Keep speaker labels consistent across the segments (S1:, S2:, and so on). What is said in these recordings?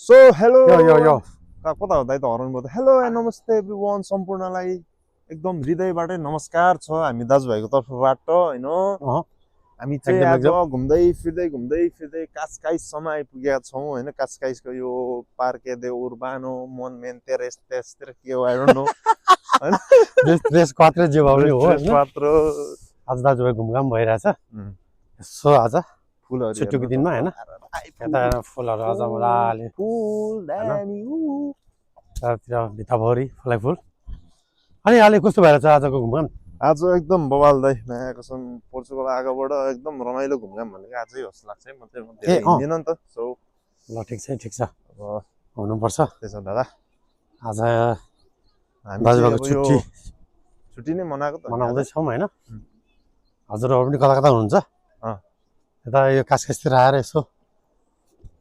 S1: So hello
S2: यो
S1: कता हो दाइ त हराउनु भयो त हेलो एन्ड नमस्ते एभ्रिवान सम्पूर्णलाई एकदम हृदयबाटै नमस्कार छ हामी दाजुभाइको तर्फबाट होइन
S2: अँ
S1: हामी चाहिँ
S2: एकदम
S1: आज
S2: एकदम
S1: घुम्दै फिर्दै कासकाइससम्म आइपुगेका छौँ होइन कासकाइसको यो पार्के दे उर्बानो मोनमेन्टे रेस्टेस्टर के हो आई डोन्ट नो होइन
S2: देश कत्रै जे भए पनि हो
S1: रेस्ट
S2: होइन
S1: पात्रो
S2: आज दाजुभाइ घुमघाम भइरहेछ यसो आज
S1: फुलहरू
S2: छुट्टीको
S1: हेर्नु
S2: दिनमा होइन
S1: त
S2: यता फुलहरू आज मजाले
S1: फुल
S2: होइन
S1: दामी
S2: चारतिर भित्ताभरि फुलै फुल अनि अहिले कस्तो भएर छ आजको घुमघाम
S1: आज एकदम बवाल दाइ माया कसम पोर्चुगल आगोबाट एकदम रमाइलो घुमघाम भनेको आजै जस्तो लाग्छ है म धेरै
S2: अँ
S1: हिँड्दिनँ नि त सो
S2: ल ठिक छ
S1: अब
S2: हुनुपर्छ
S1: त्यसो दादा
S2: आज
S1: हामी चाहिँ
S2: दाजुभाइको
S1: अब यो
S2: छुट्टी
S1: छुट्टी नै मनाएको त हामी आज
S2: मनाउँदैछौँ होइन हजुरहरू पनि कता कता हुनुहुन्छ
S1: अँ
S2: यता यो कासकासतिर आएर यसो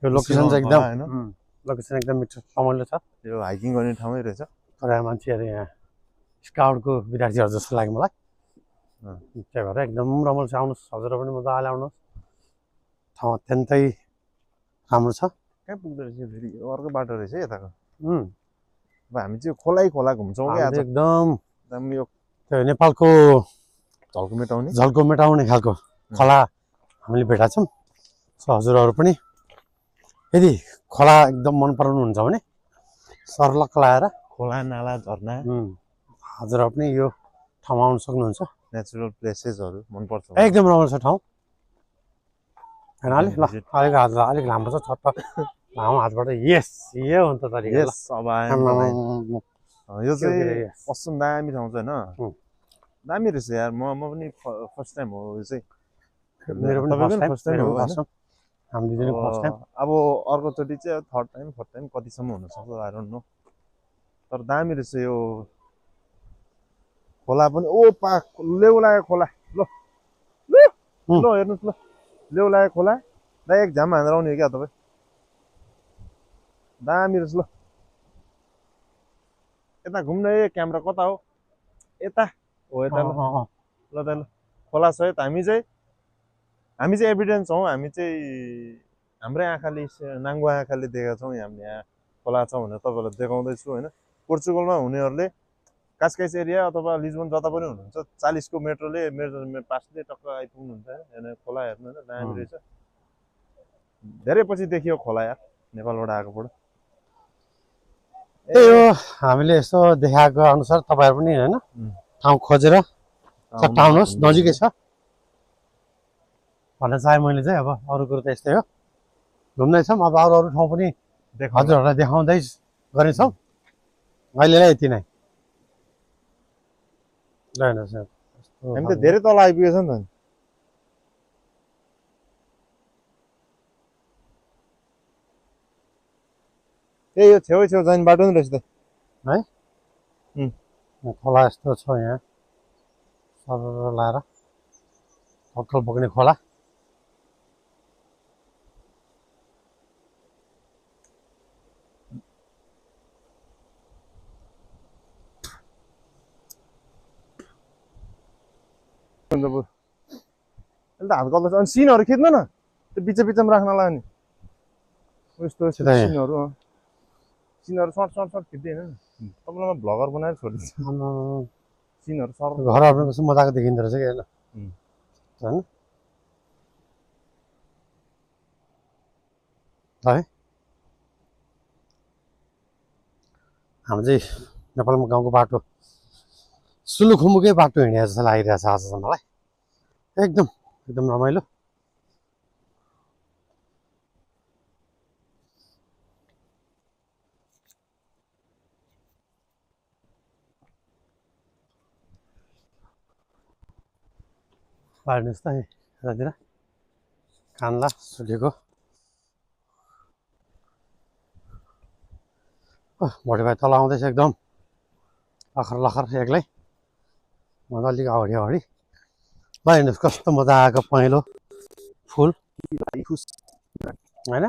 S2: यो लोकेसन चाहिँ
S1: होला होइन
S2: लोकेसन एकदम मिठो रमाइलो छ
S1: यो हाइकिङ गर्ने ठाउँै रहेछ
S2: तर मान्छेहरू यहाँ स्काउटको विद्यार्थीहरू जस्तो लाग्यो मलाई त्यही भएर एकदम रमाइलो छ आउनुहोस् हजुरहरू पनि मजाले आउनुहोस् ठाउँ अत्यन्तै राम्रो छ
S1: कहाँ पुग्दो रहेछ फेरि अर्को बाटो रहेछ है यताको
S2: उम्,
S1: अब हामी चाहिँ खोला घुम्छौँ कि
S2: हामी
S1: आज
S2: चाहिँ एकदम
S1: एकदम यो
S2: त्यो नेपालको
S1: झल्को मेटाउने
S2: झल्को मेटाउने खालको खोला हामीले भेटाएको छौँ सो हजुरहरू पनि यदि खोला एकदम मन पराउनुहुन्छ भने सर्लक्क लाएर
S1: खोला नाला झर्ना
S2: हजुरहरू पनि यो ठाउँमा आउन सक्नुहुन्छ
S1: नेचुरल प्लेसेसहरू मनपर्छ
S2: एकदम राम्रो छ ठाउँ होइन अलिक ल
S1: visit।
S2: अलिक लामो छ छट्ट लामो हातबाट यस यो हो नि त तरिका ल
S1: यस अब आयौँ त लाइन यो चाहिँ कस्तो दामी ठाउँ छ होइन दामी रहेछ यार म पनि फर्स्ट टाइम हो यो चाहिँ
S2: मेरो पनि
S1: तपाईँको
S2: फर्स्ट
S1: फर्स्ट टाइम
S2: टाइम
S1: हो
S2: मेरो पनि
S1: होइन
S2: फर्स्ट टाइम हामी दुईजना फर्स्ट टाइम
S1: अब अर्कोचोटि चाहिँ थर्ड टाइम फोर्थ टाइम कतिसम्म हुनसक्छ आई डोन्ट नो तर दामी रहेछ यो खोला पनि ओ पा लेउ लागेको खोला ल ल हेर्नुहोस् ल लेउ लागेको खोला दाइ एक झाम हानेर आउने हो क्या तपाईँ दामी रहेछ ल यता घुम्न ए क्यामेरा कता हो यता हो यता ल ल त ल खोला सहित हामी चाहिँ एभिडेन्स हौँ हामी चाहिँ हाम्रै आँखाले नाङ्गो आँखाले देखेका छौँ यहाँ खोला छ भनेर तपाईँहरूलाई देखाउँदैछु होइन पोर्चुगलमा हुनेहरूले कासकाइस एरिया अथवा लिजबन जता पनि हुनुहुन्छ 40को मेट्रोले पासले टक्क आइपुग्नुहुन्छ होइन खोला हेर्नु होइन दामी रहेछ धेरै पछि देखियो खोला यार नेपालबाट आएकोबाट
S2: त्यही हो हामीले यसो देखाएको अनुसार तपाईँहरू पनि होइन ठाउँ खोजेर चट्टाउनुहोस् नजिकै छ भन्न चाहे मैले चाहिँ अब अरू कुरो त यस्तै हो घुम्दैछौँ अब अरू ठाउँ पनि हजुरहरूलाई देखाउँदै गर्नेछौँ अहिलेलाई यति नै ल हेर्नुहोस्
S1: हामी त धेरै तल आइपुगेछ नि त ए यो छेउ जाने बाटो नि रहेछ त
S2: है खोला यस्तो छ यहाँ सर लाएर अक्कल बोक्ने खोला
S1: अहिले त हात गर्दैछ अनि सिनहरू खिच्नु न त्यो बिचमा राख्नलाई नि यस्तो सिनहरू सर्ट खिच्दै होइन तपाईँलाई म भ्लगर बनाएर छोडिदिन्छु सिनहरू सर्ट
S2: घर आफ्नो कस्तो मजाको देखिँदो रहेछ कि होइन है हामी चाहिँ नेपालमा गाउँको बाटो सुलुखुम्बुकै बाटो हिँडे जस्तो लागिरहेछ आजसम्म मलाई एकदम एकदम रमाइलो हेर्नुहोस् त यतातिर कान्ला सुकेको भोटे भाइ तल आउँदैछ एकदम लखर एक्लै म त अलिक अगाडि ल हेर्नुहोस् कस्तो मजाको पहेँलो फुल होइन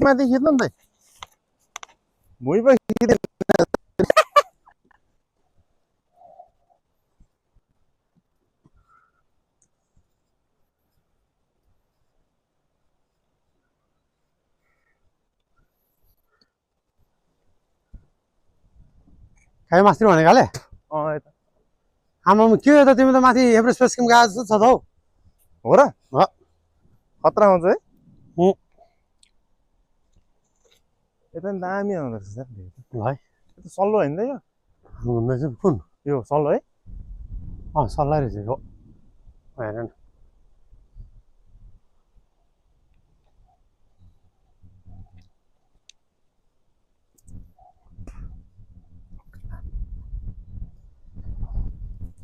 S1: माथि खिच्नु नि त भुइँ पो
S2: खाइ मास्तिर भनेको हाले
S1: यता
S2: आमा के हो त तिमी त माथि एभरेस्ट बेस क्याम्प गएको जस्तो छ त हौ
S1: हो र खतरा आउँछ है यता नि दामी आउँदो रहेछ सर
S2: है
S1: यो त सल्लो होइन त यो
S2: घुम्दैछु कुन
S1: यो सल्लो है
S2: सल्लाह रहेछ हो हेर न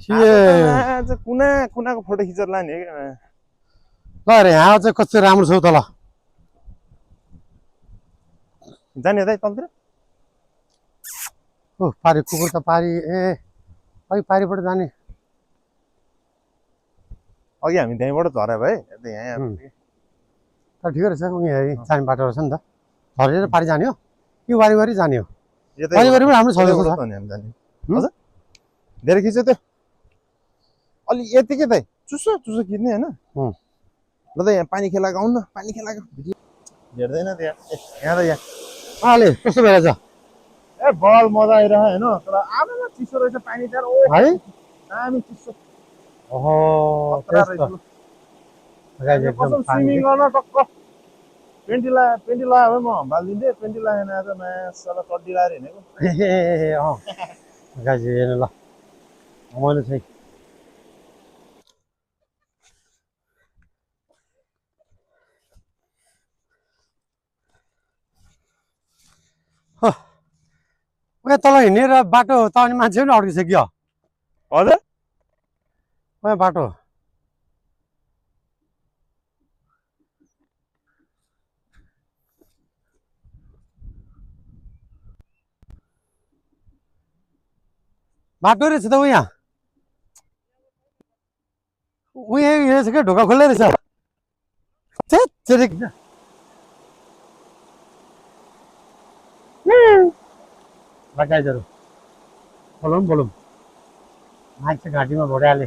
S1: कुना कुनाको फोटो खिचेर लाने है क्या
S2: ल अरे यहाँ चाहिँ कस्तो राम्रो छ हौ तल
S1: जाने त तलतिर
S2: ओ पारी कुकुर त पारी ए अघि पारीबाट जाने
S1: अघि हामी त्यहीँबाट झरे भाइ यता यहाँ
S2: तर ठिकै रहेछ उयो जाने बाटो रहेछ नि त झरेर पारी जाने हो कि वारी जाने हो वारी पनि राम्रो छ जस्तो छ
S1: हजुर धेरै खिच्यो त्यो अलि यतिकै त चुसो चुसो खिच्ने होइन ल त यहाँ पानी खेलाएको आउनु न पानी खेलाएको हेर्दैन त्यहाँ यहाँ त यहाँ
S2: अहिले कस्तो भइरहेछ
S1: ए बल मजा आइरह होइन तर आमामा चिसो रहेछ पानी त्यहाँ ओ
S2: है
S1: दामी चिसो
S2: ओहो
S1: खतरा रहेछ कसम स्विमिङ गर्न टक्क पेन्टी लगायो भने म हम्बालिदिन्थेँ पेन्टी लगाएन आज मासला चड्डी लगाएर हिँडेको
S2: गाइज हेर्नु ल रमाइलो छ उयो तल हिँडेर बाटो त अनि मान्छे पनि अड्किसक्यो
S1: हजुर
S2: उयो बाटो बाटो रहेछ त उहाँ रहेछ क्या ढोका खोल्दै रहेछ गाइजहरू बोलौँ मान्छे घाँटीमा भोटाले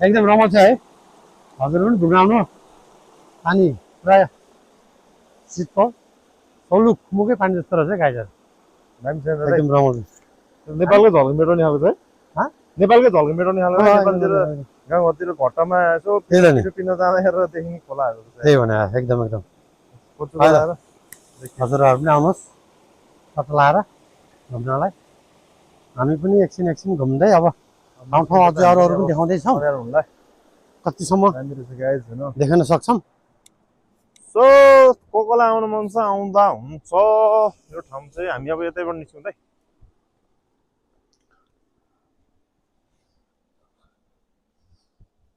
S2: एकदम रमाइलो छ है हजुर पनि घुम्न आउनु पानी प्राय शीतल सौलुक मुखै पानी जस्तो रहेछ गाइजहरू एकदम रमाइलो
S1: नेपालकै झल्क मेटाउने खालको छ है नेपालकै झल्क मेटाउने खालको नेपालतिर गाउँघरतिर घट्टामा यसो पिन जाँदाखेरि देखिने खोलाहरू
S2: त्यही भने एकदम हजुरहरू पनि आउनुहोस् सट्टा लाएर घुम्नलाई हामी पनि एकछिन घुम्दै अब ठाउँ अझै अरू पनि देखाउँदैछौँ कतिसम्म देखाउन सक्छौँ
S1: सो कोलाई आउनु मन छ आउँदा हुन्छ यो ठाउँ चाहिँ हामी अब यतैबाट निस्क्यौँ है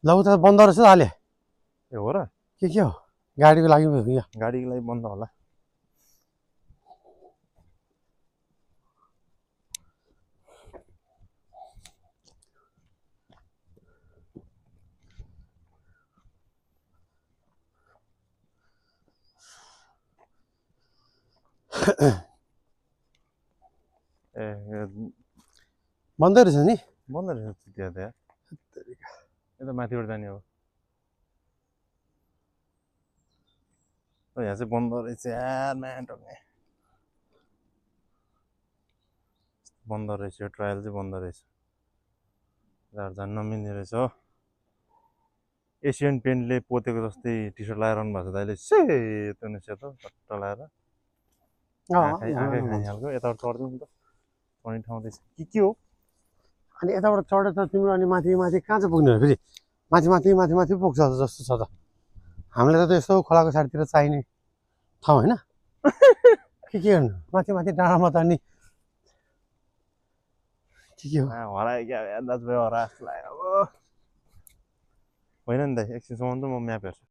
S2: ल उता बन्द रहेछ अहिले
S1: ए हो र
S2: के हो गाडीको लागि
S1: गाडीको लागि बन्द होला ए
S2: बन्दै रहेछ नि
S1: बन्द रहेछ त्यहाँ यता माथिबाट जाने हो यहाँ चाहिँ बन्द रहेछ यार म्याटर्ने बन्द रहेछ यो ट्रायल चाहिँ बन्द रहेछ जान नमिल्ने रहेछ हो एसियन पेन्टले पोतेको जस्तै टी सर्ट लगाएर आउनु भएको छ अहिले सेतो न सेतो चट्ट लगाएर आँखै खाइहाल्को यताबाट चढ्दिउँ नि त चढ्ने ठाउँ रहेछ के हो
S2: अनि यताबाट चढेर त तिम्रो अनि माथि कहाँ चाहिँ पुग्ने हो फेरि माथि पुग्छ जस्तो छ त हामीलाई त यसो खोलाको साइडतिर चाहिने ठाउँ होइन के गर्नु माथि डाँडामा त अनि के हो
S1: हरायो क्या दाजुभाइ हरा जस्तो लाग्यो अब होइन नि त एकछिनसम्म त म म्याप हेर्छु